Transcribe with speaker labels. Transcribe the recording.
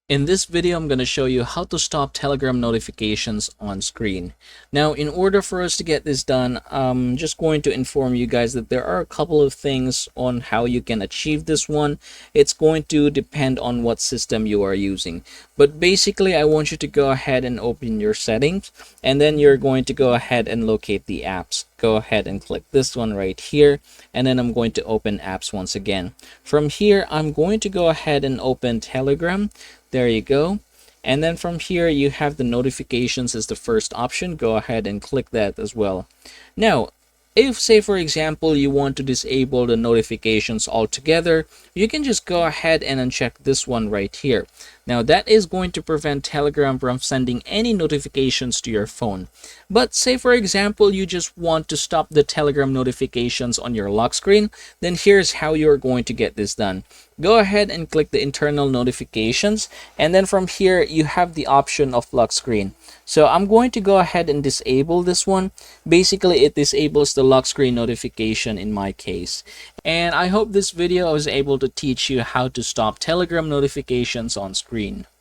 Speaker 1: In this video, I'm going to show you how to stop Telegram notifications on screen. Now, in order for us to get this done, I'm just going to inform you guys that there are a couple of things on how you can achieve this one. It's going to depend on what system you are using. But basically, I want you to go ahead and open your settings, and then you're going to go ahead and locate the apps. Go ahead and click this one right here, and then I'm going to open apps once again. From here, I'm going to go ahead and open Telegram. There you go. And then from here, you have the notifications as the first option. Go ahead and click that as well. Now, if, say, for example, you want to disable the notifications altogether, you can just go ahead and uncheck this one right here. Now, that is going to prevent Telegram from sending any notifications to your phone. But say, for example, you just want to stop the Telegram notifications on your lock screen, then here's how you're going to get this done. Go ahead and click the internal notifications, and then from here, you have the option of lock screen. So I'm going to go ahead and disable this one. Basically, it disables the lock screen notification in my case. And I hope this video was able to teach you how to stop Telegram notifications on screen.